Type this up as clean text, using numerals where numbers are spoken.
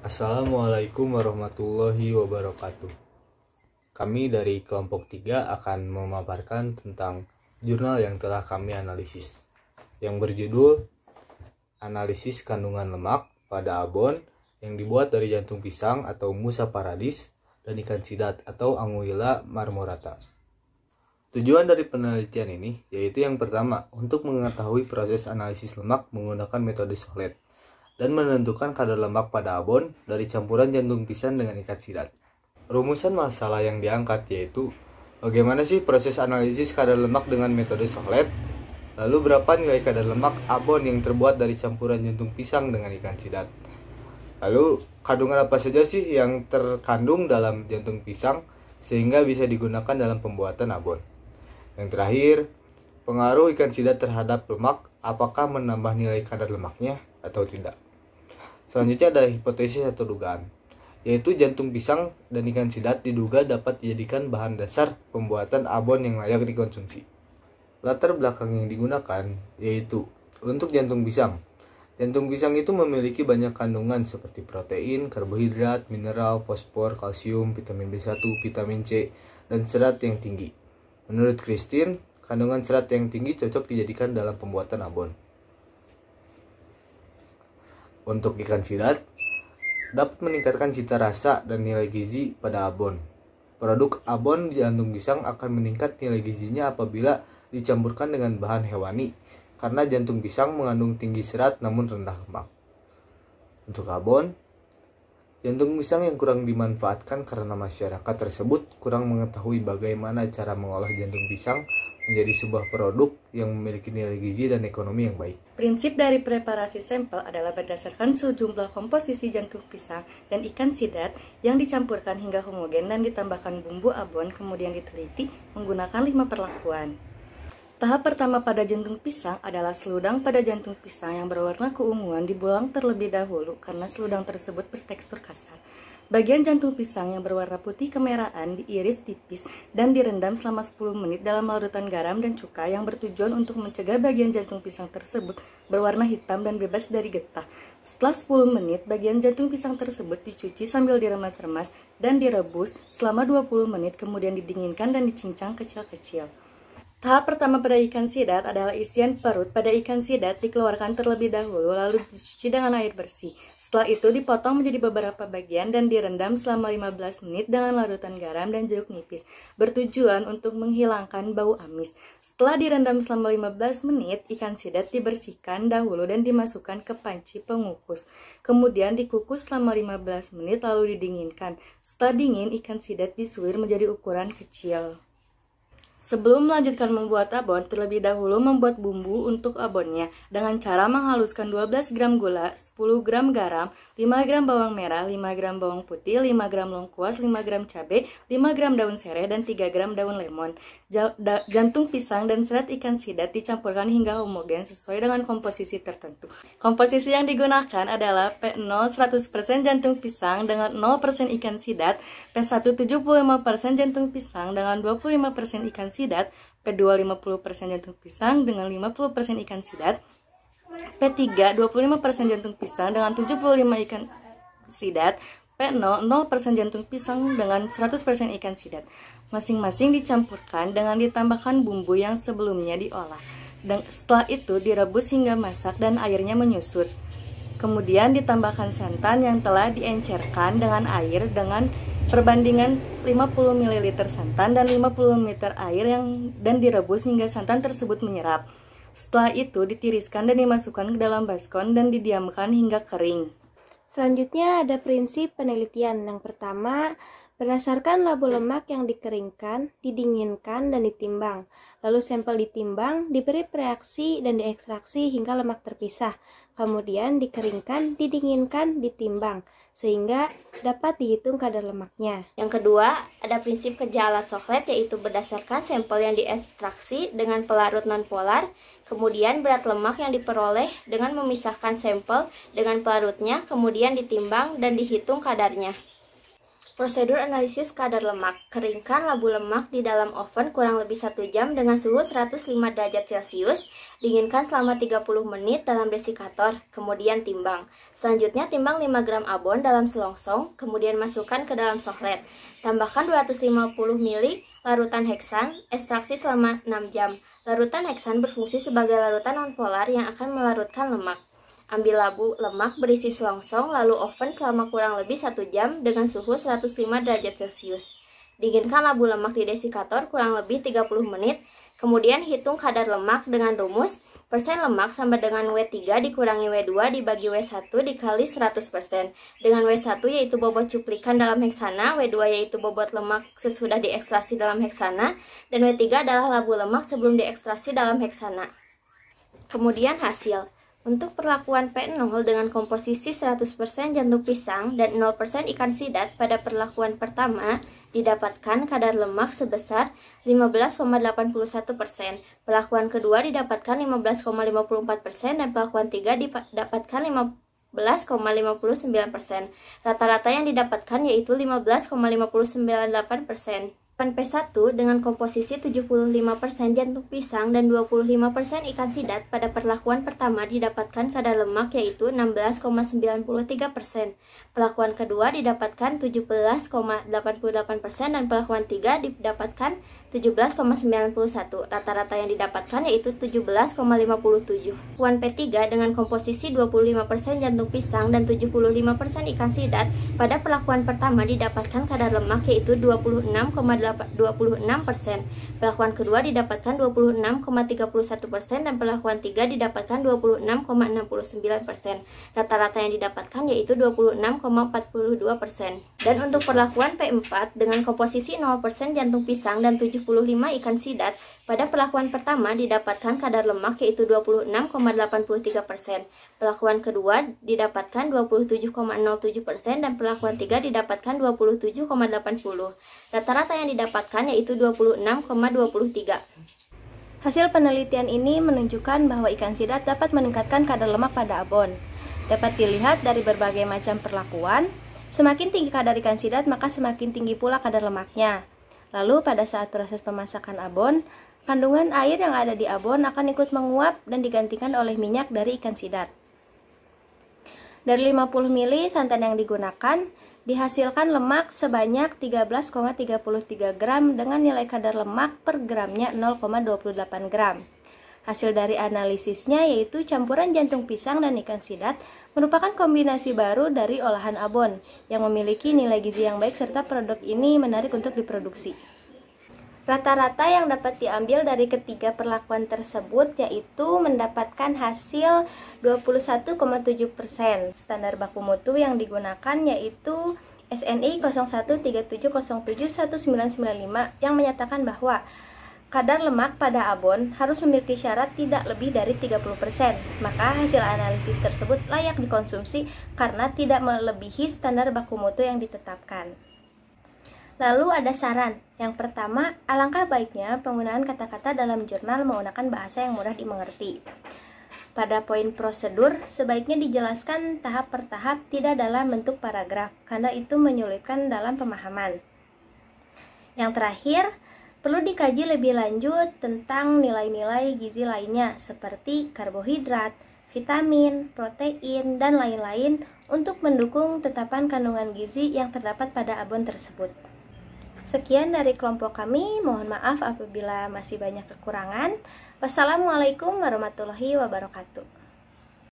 Assalamualaikum warahmatullahi wabarakatuh. Kami dari kelompok 3 akan memaparkan tentang jurnal yang telah kami analisis, yang berjudul Analisis Kandungan Lemak pada Abon yang dibuat dari jantung pisang atau Musa paradis dan ikan sidat atau Anguilla marmorata. Tujuan dari penelitian ini yaitu yang pertama, untuk mengetahui proses analisis lemak menggunakan metode Solet dan menentukan kadar lemak pada abon dari campuran jantung pisang dengan ikan sidat. Rumusan masalah yang diangkat yaitu bagaimana sih proses analisis kadar lemak dengan metode Solet, lalu berapa nilai kadar lemak abon yang terbuat dari campuran jantung pisang dengan ikan sidat, lalu kandungan apa saja sih yang terkandung dalam jantung pisang sehingga bisa digunakan dalam pembuatan abon. Yang terakhir, pengaruh ikan sidat terhadap lemak, apakah menambah nilai kadar lemaknya atau tidak. Selanjutnya ada hipotesis atau dugaan, yaitu jantung pisang dan ikan sidat diduga dapat dijadikan bahan dasar pembuatan abon yang layak dikonsumsi. Latar belakang yang digunakan yaitu untuk jantung pisang. Jantung pisang itu memiliki banyak kandungan seperti protein, karbohidrat, mineral, fosfor, kalsium, vitamin B1, vitamin C, dan serat yang tinggi. Menurut Christine, kandungan serat yang tinggi cocok dijadikan dalam pembuatan abon. Untuk ikan sidat, dapat meningkatkan cita rasa dan nilai gizi pada abon. Produk abon jantung pisang akan meningkat nilai gizinya apabila dicampurkan dengan bahan hewani, karena jantung pisang mengandung tinggi serat namun rendah lemak. Untuk abon, jantung pisang yang kurang dimanfaatkan karena masyarakat tersebut kurang mengetahui bagaimana cara mengolah jantung pisang menjadi sebuah produk yang memiliki nilai gizi dan ekonomi yang baik. Prinsip dari preparasi sampel adalah berdasarkan sejumlah komposisi jantung pisang dan ikan sidat yang dicampurkan hingga homogen dan ditambahkan bumbu abon, kemudian diteliti menggunakan 5 perlakuan. Tahap pertama pada jantung pisang adalah seludang pada jantung pisang yang berwarna keunguan dibuang terlebih dahulu karena seludang tersebut bertekstur kasar. Bagian jantung pisang yang berwarna putih kemerahan diiris tipis dan direndam selama 10 menit dalam larutan garam dan cuka yang bertujuan untuk mencegah bagian jantung pisang tersebut berwarna hitam dan bebas dari getah. Setelah 10 menit, bagian jantung pisang tersebut dicuci sambil diremas-remas dan direbus selama 20 menit, kemudian didinginkan dan dicincang kecil-kecil. Tahap pertama pada ikan sidat adalah isian perut pada ikan sidat dikeluarkan terlebih dahulu lalu dicuci dengan air bersih. Setelah itu dipotong menjadi beberapa bagian dan direndam selama 15 menit dengan larutan garam dan jeruk nipis, bertujuan untuk menghilangkan bau amis. Setelah direndam selama 15 menit, ikan sidat dibersihkan dahulu dan dimasukkan ke panci pengukus. Kemudian dikukus selama 15 menit lalu didinginkan. Setelah dingin, ikan sidat disuir menjadi ukuran kecil. Sebelum melanjutkan membuat abon, terlebih dahulu membuat bumbu untuk abonnya dengan cara menghaluskan 12 gram gula, 10 gram garam, 5 gram bawang merah, 5 gram bawang putih, 5 gram lengkuas, 5 gram cabai, 5 gram daun serai, dan 3 gram daun lemon. Jantung pisang dan serat ikan sidat dicampurkan hingga homogen sesuai dengan komposisi tertentu. Komposisi yang digunakan adalah P0 100% jantung pisang dengan 0% ikan sidat, P1 75% jantung pisang dengan 25% ikan sidat, P2 50% jantung pisang dengan 50% ikan sidat, P3 25% jantung pisang dengan 75 ikan sidat, P0 0% jantung pisang dengan 100% ikan sidat. Masing-masing dicampurkan dengan ditambahkan bumbu yang sebelumnya diolah. Dan setelah itu direbus hingga masak dan airnya menyusut. Kemudian ditambahkan santan yang telah diencerkan dengan air dengan perbandingan 50 ml santan dan 50 ml air dan direbus hingga santan tersebut menyerap. Setelah itu ditiriskan dan dimasukkan ke dalam baskom dan didiamkan hingga kering. Selanjutnya ada prinsip penelitian. Yang pertama, berdasarkan labu lemak yang dikeringkan, didinginkan, dan ditimbang. Lalu sampel ditimbang, diberi reaksi dan diekstraksi hingga lemak terpisah. Kemudian dikeringkan, didinginkan, ditimbang, sehingga dapat dihitung kadar lemaknya. Yang kedua, ada prinsip kerja alat Solet, yaitu berdasarkan sampel yang diekstraksi dengan pelarut nonpolar, kemudian berat lemak yang diperoleh dengan memisahkan sampel dengan pelarutnya, kemudian ditimbang dan dihitung kadarnya. Prosedur analisis kadar lemak. Keringkan labu lemak di dalam oven kurang lebih 1 jam dengan suhu 105 derajat Celcius. Dinginkan selama 30 menit dalam desikator, kemudian timbang. Selanjutnya timbang 5 gram abon dalam selongsong, kemudian masukkan ke dalam soklet. Tambahkan 250 ml larutan heksan, ekstraksi selama 6 jam. Larutan heksan berfungsi sebagai larutan nonpolar yang akan melarutkan lemak. Ambil labu lemak berisi selongsong, lalu oven selama kurang lebih 1 jam dengan suhu 105 derajat Celcius. Dinginkan labu lemak di desikator kurang lebih 30 menit, kemudian hitung kadar lemak dengan rumus persen lemak sama dengan W3 dikurangi W2 dibagi W1 dikali 100%. Dengan W1 yaitu bobot cuplikan dalam heksana, W2 yaitu bobot lemak sesudah diekstraksi dalam heksana, dan W3 adalah labu lemak sebelum diekstraksi dalam heksana. Kemudian hasil. Untuk perlakuan P0 dengan komposisi 100% jantung pisang dan 0% ikan sidat pada perlakuan pertama didapatkan kadar lemak sebesar 15,81%. Perlakuan kedua didapatkan 15,54% dan perlakuan 3 didapatkan 15,59%. Rata-rata yang didapatkan yaitu 15,598%. P1 dengan komposisi 75% jantung pisang dan 25% ikan sidat pada perlakuan pertama didapatkan kadar lemak yaitu 16,93%. Perlakuan kedua didapatkan 17,88% dan perlakuan 3 didapatkan 17,91%. Rata-rata yang didapatkan yaitu 17,57%. Perlakuan P3 dengan komposisi 25% jantung pisang dan 75% ikan sidat pada perlakuan pertama didapatkan kadar lemak yaitu 26,26%. Perlakuan kedua didapatkan 26,31% dan perlakuan 3 didapatkan 26,69%. Rata-rata yang didapatkan yaitu 26,42%. Dan untuk perlakuan P4 dengan komposisi 0% jantung pisang dan 75 ikan sidat pada perlakuan pertama didapatkan kadar lemak yaitu 26,83%. Perlakuan kedua didapatkan 27,07% dan perlakuan 3 didapatkan 27,80%. Rata-rata yang didapatkan yaitu 26,23%. Hasil penelitian ini menunjukkan bahwa ikan sidat dapat meningkatkan kadar lemak pada abon. Dapat dilihat dari berbagai macam perlakuan, semakin tinggi kadar ikan sidat maka semakin tinggi pula kadar lemaknya. Lalu pada saat proses pemasakan abon, kandungan air yang ada di abon akan ikut menguap dan digantikan oleh minyak dari ikan sidat. Dari 50 ml santan yang digunakan, dihasilkan lemak sebanyak 13,33 gram dengan nilai kadar lemak per gramnya 0,28 gram. Hasil dari analisisnya yaitu campuran jantung pisang dan ikan sidat merupakan kombinasi baru dari olahan abon yang memiliki nilai gizi yang baik serta produk ini menarik untuk diproduksi. Rata-rata yang dapat diambil dari ketiga perlakuan tersebut yaitu mendapatkan hasil 21,7%. Standar baku mutu yang digunakan yaitu SNI 0137071995 yang menyatakan bahwa kadar lemak pada abon harus memiliki syarat tidak lebih dari 30%. Maka hasil analisis tersebut layak dikonsumsi karena tidak melebihi standar baku mutu yang ditetapkan. Lalu ada saran. Yang pertama, alangkah baiknya penggunaan kata-kata dalam jurnal menggunakan bahasa yang mudah dimengerti. Pada poin prosedur, sebaiknya dijelaskan tahap per tahap tidak dalam bentuk paragraf, karena itu menyulitkan dalam pemahaman. Yang terakhir, perlu dikaji lebih lanjut tentang nilai-nilai gizi lainnya seperti karbohidrat, vitamin, protein, dan lain-lain untuk mendukung tetapan kandungan gizi yang terdapat pada abon tersebut. Sekian dari kelompok kami, mohon maaf apabila masih banyak kekurangan. Wassalamualaikum warahmatullahi wabarakatuh.